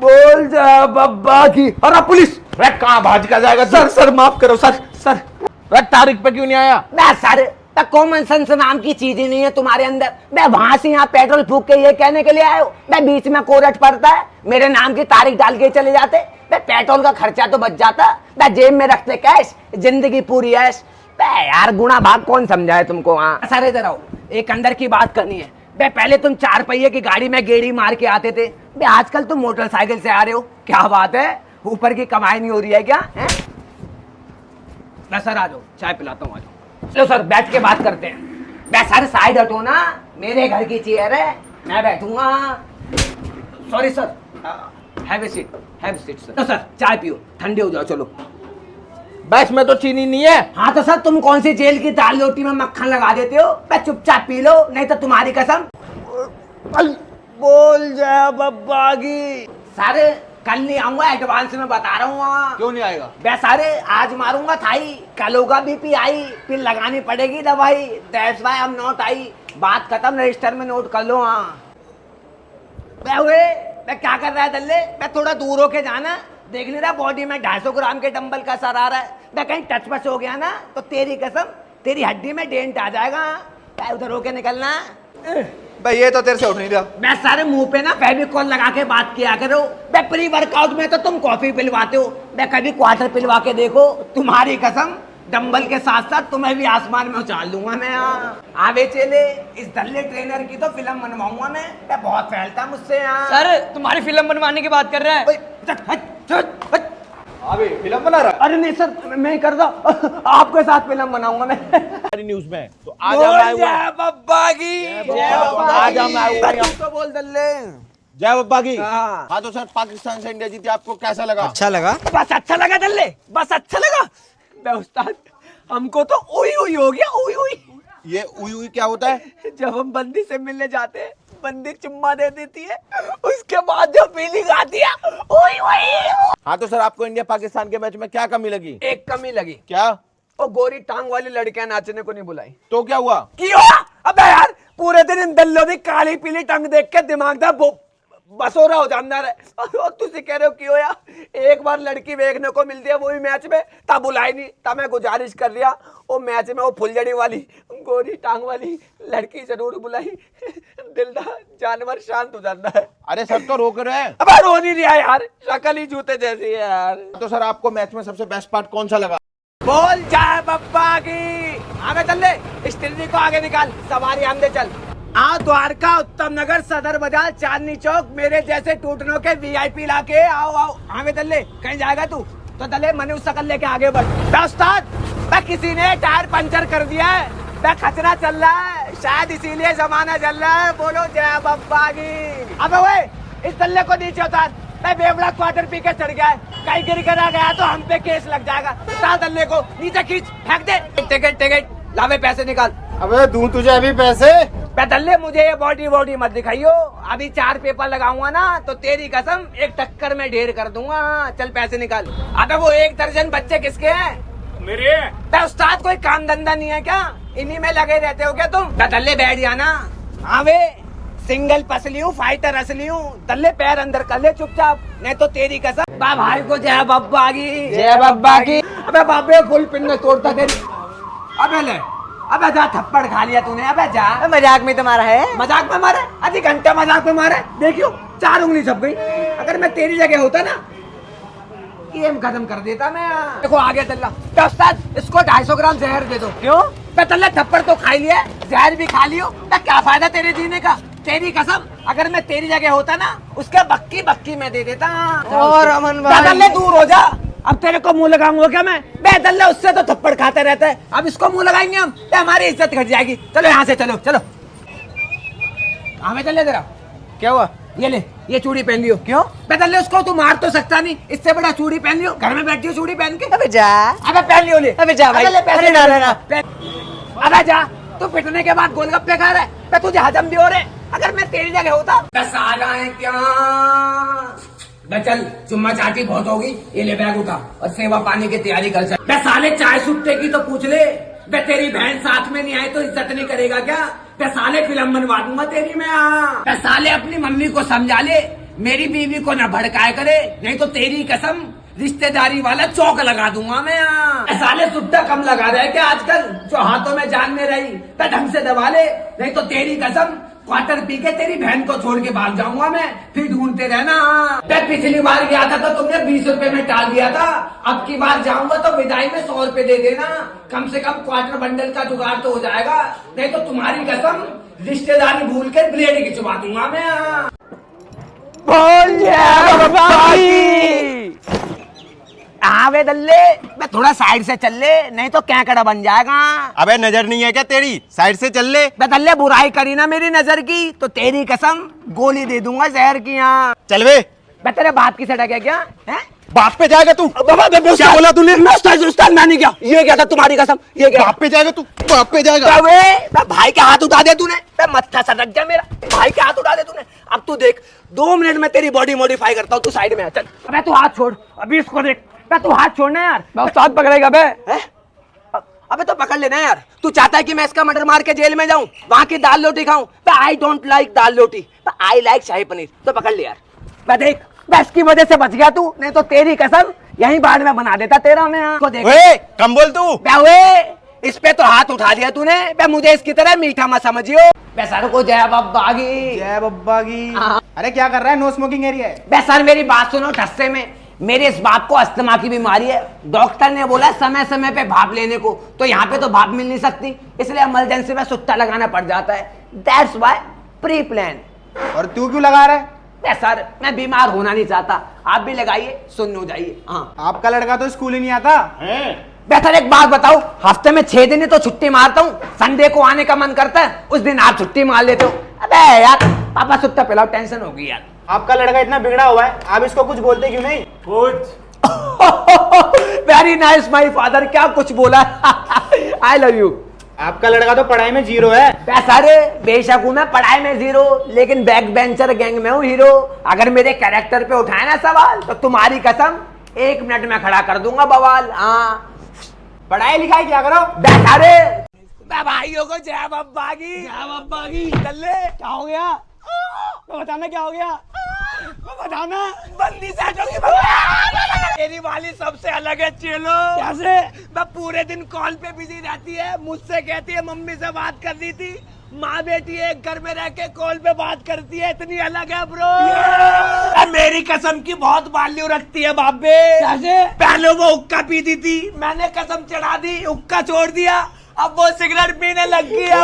बोल जा बब्बा की। अरे पुलिस, कहाँ भाज का जाएगा? सर माफ करो सर। तारीख पे क्यों नहीं आया? बे सर, कॉमन सेंस नाम की चीज ही नहीं है तुम्हारे अंदर। बे वहां से यहाँ पेट्रोल फूक के ये कहने के लिए आए हो बे बीच में कोरट पड़ता है, मेरे नाम की तारीख डाल के चले जाते बे, पेट्रोल का खर्चा तो बच जाता बे, जेब में रखते कैश, जिंदगी पूरी ऐश बे। यार गुणा भाग कौन समझाए तुमको? हाँ सर इधर आओ, एक अंदर की बात करनी है बे। पहले तुम 4 पहिए की गाड़ी में गेड़ी मार के आते थे बे, आजकल तुम मोटरसाइकिल से आ रहे हो। क्या बात है, ऊपर की कमाई नहीं हो रही है क्या? सर आ जाओ, चाय पिलाता हूँ, आ जाओ। चलो सर बैठ के बात करते हैं। बे सर साइड हटो ना, मेरे घर की चेयर है, मैं बैठूंगा। Sorry sir, have a seat sir. तो सर चाय पियो, ठंडे हो जाओ। चलो बस में तो चीनी नहीं है। हाँ तो सर तुम कौन सी जेल की दाल रोटी में मक्खन लगा देते हो? बे चुपचाप पी लो, नहीं तो तुम्हारी कसम। बोल जा बब्बा की। सर कल नहीं आऊंगा, एडवांस में बता रहा हूँ। क्यों नहीं आएगा? बे सारे आज मारूंगा थाई, कल होगा बीपी आई, फिर लगानी पड़ेगी दवाई। That's why I am not आई। बात खत्म, रजिस्टर में नोट कर लो। हाँ बे क्या कर रहा है दल्ले? बे थोड़ा दूर होके जाना, देख नहीं रहा बॉडी में 250 ग्राम के डंबल का असर आ रहा है। बे कहीं टच बच हो गया ना तो तेरी कसम, तेरी हड्डी में डेंट आ जाएगा। बे उधर होके निकलना। भाई ये तो तेरे से उठ नहीं रहा। बे सारे मुंह पे ना फेविकॉल लगा के बात किया करो। बे प्री वर्कआउट में तो तुम कॉफी पिलवाते हो, बे कभी क्वार्टर पिलवा के देखो, तुम्हारी कसम डंबल के साथ साथ तुम्हें भी आसमान में उछाल दूंगा मैं। आवे चले, इस दल्ले ट्रेनर की तो फिल्म बनवाऊंगा मैं। बे बहुत फैलता मुझसे यहाँ। सर तुम्हारी फिल्म बनवाने की बात कर रहा है। अभी फिल्म बना रहा। अरे नहीं सर मैं कर रहा, आपके साथ फिल्म बनाऊंगा मैं। न्यूज में तो आज हम आए हुए हैं। बब्बा की। आज हम आए हुए हैं। तो बोल दल्ले। जय बब्बा की। हाँ। हाँ तो सर पाकिस्तान से इंडिया जीती, आपको कैसा लगा? अच्छा लगा। बस अच्छा लगा दल्ले, बस अच्छा लगा। बे उस्ताद हमको तो उई उई हो गया, उई उई। ये उई उई क्या होता है? जब हम बंदी से मिलने जाते हैं, बंदी चुम्मा दे देती है, उसके बाद जो फीलिंग आती है ओए ओए। हाँ तो सर आपको इंडिया पाकिस्तान के मैच में क्या कमी लगी? एक कमी लगी, क्या? वो गोरी टांग वाली लड़कियां नाचने को नहीं बुलाई। तो क्या हुआ? क्यों? अबे यार पूरे दिन इन दल्लों की काली पीली टंग देख के दिमाग था बसोरा हो जाता है। और तुझे कह रहे हो क्यों यार? एक बार लड़की देखने को मिलती है वही मैच में, तब बुलाई नहीं, तब मैं गुजारिश कर लिया वो मैच में वो फुलझड़ी वाली गोरी टांग वाली लड़की जरूर बुलाई। दिलदार जानवर शांत हो जाता है। अरे सर तो रोक रहे हैं। अब रो नहीं रहा यार, शक्ल ही जूते जैसी है यार। तो सर आपको मैच में सबसे बेस्ट पार्ट कौन सा लगा? बोल जाए बब्बा की। आगे चल ले, इस टिल्ली को आगे निकाल, सवारी आमदे चल। आ द्वारका, उत्तम नगर, सदर बाजार, चांदनी चौक, मेरे जैसे टूटनों के वीआईपी लाके आओ आओ। आगे चल ले, कहीं जाएगा तू तो दले मनु शकल लेके आगे बढ़। उस्ताद किसी ने टायर पंचर कर दिया है, खतरा चल रहा है, शायद इसीलिए जमाना चल रहा है। बोलो जय बब्बा की। अबे ओए इस दल्ले को नीचे उतार, बेवड़ा क्वार्टर पी के चढ़ गया है, कहीं गिर कर आ गया तो हम पे केस लग जाएगा। उतार दल्ले को नीचे खींच, फेंक दे। टिकट लावे, पैसे निकाल। अबे दूं तुझे अभी पैसे। दल्ले मुझे ये बॉडी मत दिखाइयो, अभी 4 पेपर लगाऊंगा ना तो तेरी कसम एक टक्कर में ढेर कर दूंगा। चल पैसे निकाल। अबे वो 1 दर्जन बच्चे किसके हैं? मेरे। उस्ताद कोई काम धंधा नहीं है क्या? इन्हीं में लगे रहते हो क्या तुम? दल्ले बैठ जाना। हाँ वे सिंगल पसली हूँ, फाइटर असली हूँ। दल्ले पैर अंदर कर ले चुपचाप, नहीं तो तेरी कसम। भाई को जय बब्बा की। जय बब्बा की। अबे बाबे फुल पिन में तोड़ता तेरी। अबे ले, अबे जा थप्पड़ खा लिया तूने। अबे जा, मजाक में तुम्हारा है। मजाक में मारे, आधी घंटा मजाक में मारे। देखियो 4 उंगली छप गई। अगर मैं तेरी जगह होता ना गेम खत्म कर देता मैं। देखो आ गया दल्ला। उस्ताद इसको 250 ग्राम जहर दे दो। क्यों? दल्ला थप्पड़ तो खा लिया, जहर भी खा लियो, क्या फायदा तेरे जीने का? तेरी कसम अगर मैं तेरी जगह होता ना उसके बक्की में दे देता। और अमन भाई दल्ले दूर हो जा, अब तेरे को मुंह लगाऊंगा क्या मैं? बे दल्ले उससे तो थप्पड़ खाता रहता है, अब इसको मुंह लगाएंगे हम तो हमारी इज्जत घट जाएगी। चलो यहाँ से, चलो चलो। हमें दल्ले तेरा क्या हुआ? ये ले, ये चूड़ी पहन लियो। क्यों? दल्ले उसको तू मार तो सकता नहीं, इससे बड़ा चूड़ी पहन लियो, घर में बैठी हो चूड़ी पहन के। अबे जा। अबे पहन लियो ले। अबे जा भाई। पैसे अरे ना ना ना। अबे जा, तू पिटने के बाद गोलगप्पे खा रहा है, तुझे हजम भी हो रहे। अगर मैं तेरी जगह होता। बस आ जाए क्या? चल चुम्मा चाटी बहुत होगी, ये ले बैग उठा और सेवा पानी की तैयारी कर। चल साले चाय सुट्टे की तो पूछ ले। बे तेरी बहन साथ में नहीं आई तो इज्जत नहीं करेगा क्या? बे साले फिल्म बनवा दूंगा तेरी मैं। बे साले अपनी मम्मी को समझा ले, मेरी बीवी को ना भड़काया करे, नहीं तो तेरी कसम रिश्तेदारी वाला चौक लगा दूंगा मैं यहाँ। साले सुट्टा कम लगा रहे क्या आजकल, जो हाथों में जान में रही तो ढंग से दबा ले, नहीं तो तेरी कसम क्वार्टर पी के तेरी बहन को छोड़ के भाग जाऊंगा मैं, फिर ढूंढते रहना। मैं पिछली बार गया था तो तुमने 20 रुपए में टाल दिया था, अब की बार जाऊंगा तो विदाई में 100 रुपए दे देना, कम से कम क्वार्टर बंडल का जुगाड़ तो हो जाएगा, नहीं तो तुम्हारी कसम रिश्तेदारी भूल के ब्लेड खिंचवा दूंगा मैं यहाँ। बोल जय बब्बा की। आवे दल्ले, मैं थोड़ा साइड से चल ले, नहीं तो कैकड़ा बन जाएगा। अबे नजर नहीं है क्या तेरी, साइड से चल ले। मैं दल्ले बुराई करी ना मेरी नजर की तो तेरी कसम गोली दे दूंगा जहर की यहाँ। चल बे। मैं तेरे बाप की सड़क है क्या है? बाप पे जाएगा तू? क्या बोला तूने? मैं नहीं क्या, ये क्या था तुम्हारी कसम, ये क्या? बाप पे जाएगा तू, बाप पे जाएगा। मैं भाई के हाथ उठा दे तूने, मैं मत्था सटक गया मेरा, भाई के हाथ उठा दे तूने। अब तू देख 2 मिनट में तेरी बॉडी मॉडिफाई करता हूँ, तू साइड में आ चल। अबे तू हाथ छोड़, अभी इसको देख, तू हाथ छोड़ना यार, मैं उस्ताद पकड़ेगा बे। अबे तो पकड़ लेना यार। तू चाहता है कि मैं इसका मर्डर मार के जेल में जाऊं, वहां की दाल रोटी खाऊं? I don't like dal roti, I like shahi paneer. तो पकड़ ले यार। मैं देख, मैं इसकी वजह से बच गया तू, नहीं तो तेरी कसम यहीं बाढ़ में बना देता तेरा मैं। को देख कम बोल तू। इस पे तो हाथ उठा दिया तूने, बे मुझे इसकी तरह मीठा मत समझियो। बे सर को जय बब्बा की। जय बब्बा की। हाँ। अरे क्या कर रहा है, नो स्मोकिंग एरिया है। बे सर मेरी बात सुनो ठस्से में, मेरे इस बाप को अस्थमा की बीमारी है, डॉक्टर ने बोला समय समय पे भाप लेने को, तो यहाँ पे तो भाप मिल नहीं सकती, इसलिए इमरजेंसी में सुट्टा लगाना पड़ जाता है। That's why pre plan. और तू क्यों लगा रहा है? सर मैं बीमार होना नहीं चाहता, आप भी लगाइए, सुन्न हो जाइए। हाँ आपका लड़का तो स्कूल ही नहीं आता। बेहतर एक बात बताओ, हफ्ते में 6 दिन ही तो छुट्टी मारता हूँ, संडे को आने का मन करता है, उस दिन आप छुट्टी मार लेते हो। अबे यार पापा सुट्टा पिलाओ, टेंशन होगी यार। आपका लड़का इतना बिगड़ा हुआ है, आप इसको कुछ बोलते क्यों नहीं? कुछ। वेरी नाइस माय फादर, क्या कुछ बोला। I love you. आपका लड़का तो पढ़ाई में 0 है। सर बेशक हूँ मैं पढ़ाई में 0, लेकिन बैक बेंचर गैंग में हूँ हीरो। अगर मेरे कैरेक्टर पे उठाए ना सवाल तो तुम्हारी कसम 1 मिनट में खड़ा कर दूंगा बवाल। हाँ पढ़ाई लिखाई क्या करो? बेचारे भाइयों को जय बब्बा की। जय बब्बा की। चले क्या हो गया? तो बताना क्या हो गया, तो बताना। बंदी सेट होगी। मेरी वाली सबसे अलग है चेलो। कैसे? मैं पूरे दिन कॉल पे बिजी रहती है, मुझसे कहती है मम्मी से बात कर ली थी, माँ बेटी एक घर में रह के कॉल पे बात करती है, इतनी अलग है ब्रो। मेरी कसम की बहुत वैल्यू रखती है बाबे। कैसे? पहले वो हुक्का पीती थी, मैंने कसम चढ़ा दी, हुक्का छोड़ दिया, अब वो सिगरेट पीने लग गई है।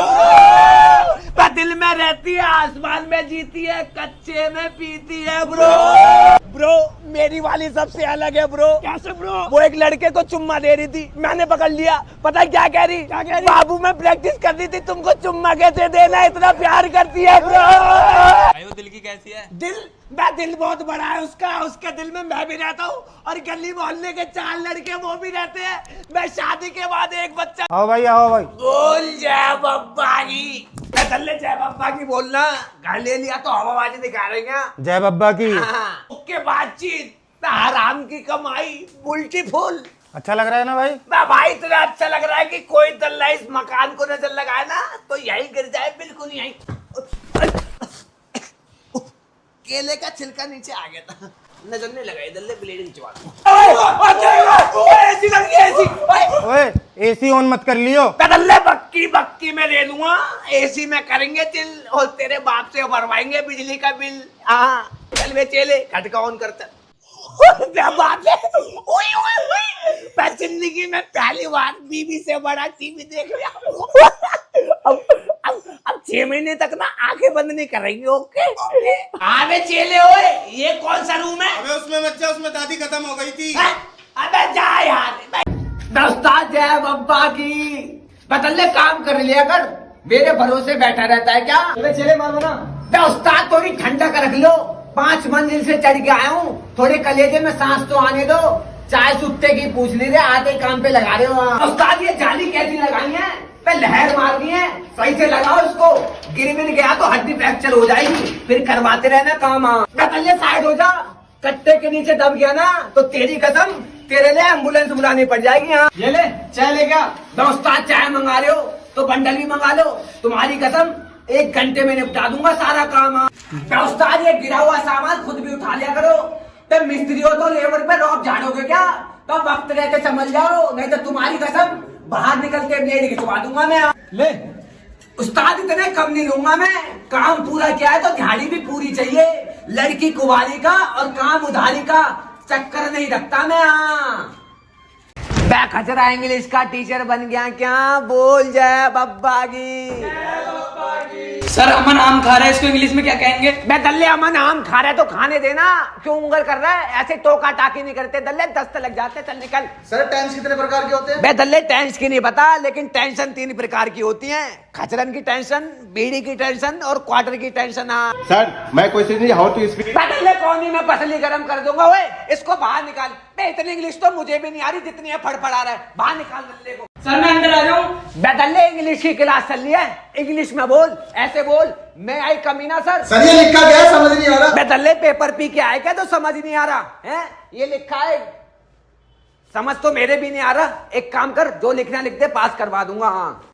दिल में रहती है, आसमान में जीती है, कच्चे में पीती है ब्रो। मेरी वाली सबसे अलग है ब्रो। कैसे ब्रो? वो एक लड़के को चुम्मा दे रही थी, मैंने पकड़ लिया, पता है क्या कह रही? बाबू मैं प्रैक्टिस कर रही थी, तुमको चुम्मा कैसे देना, इतना प्यार करती है ब्रो। दिल की कैसी है? दिल बहुत बड़ा है उसका, उसके दिल में मैं भी रहता हूँ, और गली मोहल्ले के 4 लड़के वो भी रहते हैं। मैं शादी के बाद एक बच्चा। आओ भाई, आओ भाई। बोल जय बब्बा की। जय बब्बा की बोलना, घर ले लिया तो हवाबाजी दिखा रहे हैं। जय बब्बा की। उसके बातचीत हराम की कमाई उल्टी फूल। अच्छा लग रहा है ना भाई? भाई इतना अच्छा लग रहा है कि कोई दल्ला इस मकान को नजर लगाए ना तो यही गिर जाए, बिल्कुल यही। केले का छिलका नीचे आ गया था, नजर नहीं लगाई, दल्ले ब्लेड खिंचवा दूं। ओए एसी ऑन मत कर लियो। दल्ले बक्की में दे दूंगा, एसी में करेंगे चिल, और तेरे बाप से भरवाएंगे बिजली का बिल। हाँ चल वे चेले, खटका ऑन करता। क्या बात है, मैं जिंदगी में पहली बार बीबी से बड़ा टीवी देख लिया। अब 6 महीने तक ना आंखें बंद नहीं करेंगे। ओके आवे चेले, ओए ये कौन सा रूम है? अबे उसमें मत जा, उसमें दादी खत्म हो गई थी। अबे जा यार। दोस्ताद जय बब्बा की। बदले काम कर लिया कर, मेरे भरोसे बैठा रहता है क्या? चले मारो ना। दोस्ताद थोड़ी ठंडक रख लो, 5 मंजिल से चढ़ के आया हूँ, थोड़े कलेजे में सांस तो आने दो। चाय सुट्टे की पूछ ली रे, आते काम पे लगा रहे हो। उस्ताद ये जाली कैसी लगाई है? पे लहर मारनी है, सही से लगाओ इसको, गिर मिल गया तो हड्डी फ्रैक्चर हो जाएगी, फिर करवाते रहना काम। कतले साइड हो जा, कट्टे के नीचे दब गया ना तो तेरी कसम तेरे लिए एम्बुलेंस बुलानी पड़ जाएगी। यहाँ ये ले चाय ले क्या? दोस्ताद चाय मंगा रहे हो तो बंडल भी मंगा लो, तुम्हारी कसम 1 घंटे में निपटा दूंगा सारा काम। तो उस्ताद ये गिरा हुआ सामान खुद भी उठा लिया करो। तो मिस्त्री हो तो लेबर पे रौब झाड़ोगे क्या? तो वक्त रहते समझ जाओ, नहीं तो तुम्हारी कसम बाहर निकल के ब्लेड खिंचवा दूंगा मैं। ले उस्ताद इतने कम नहीं लूंगा मैं। काम पूरा किया है तो दिहाड़ी भी पूरी चाहिए। लड़की कुंवारी का और काम उधारी का चक्कर नहीं रखता मैं। खचरा इंग्लिश का टीचर बन गया क्या? बोल जय बब्बा की। सर अमन आम खा रहा है, इसको इंग्लिश में क्या कहेंगे? मैं दल्ले अमन आम खा रहा है तो खाने देना, क्यों उंगल कर रहा है? ऐसे टोका टाकी नहीं करते दल्ले, दस्त लग जाते। चल निकल। सर टेंस कितने प्रकार के होते हैं? मैं दल्ले टेंस की नहीं पता, लेकिन टेंशन 3 प्रकार की होती है। खचरन की टेंशन, बीड़ी की टेंशन और क्वार्टर की टेंशन। सर मैं कोई चीज नहीं, हाउ टू स्पीक। दल्ले कौन ही मैं पसली गरम कर दूंगा। ओए इसको बाहर निकाल। मैं इतनी इंग्लिश तो मुझे भी नहीं आ रही जितनी है फड़फड़ा रहा है। बाहर निकाल दल्ले को। सर मैं अंदर आ जाऊं? दल्ले इंग्लिश की क्लास चल रही है, इंग्लिश में बोल, ऐसे बोल। मैं आई कमीना सर। सर ये लिखा गया है, समझ नहीं आ रहा। मैं दल्ले पेपर पी के आए क्या तो समझ नहीं आ रहा है? ये लिखा है, समझ तो मेरे भी नहीं आ रहा। एक काम कर, जो लिखना लिख दे, पास करवा दूंगा। हाँ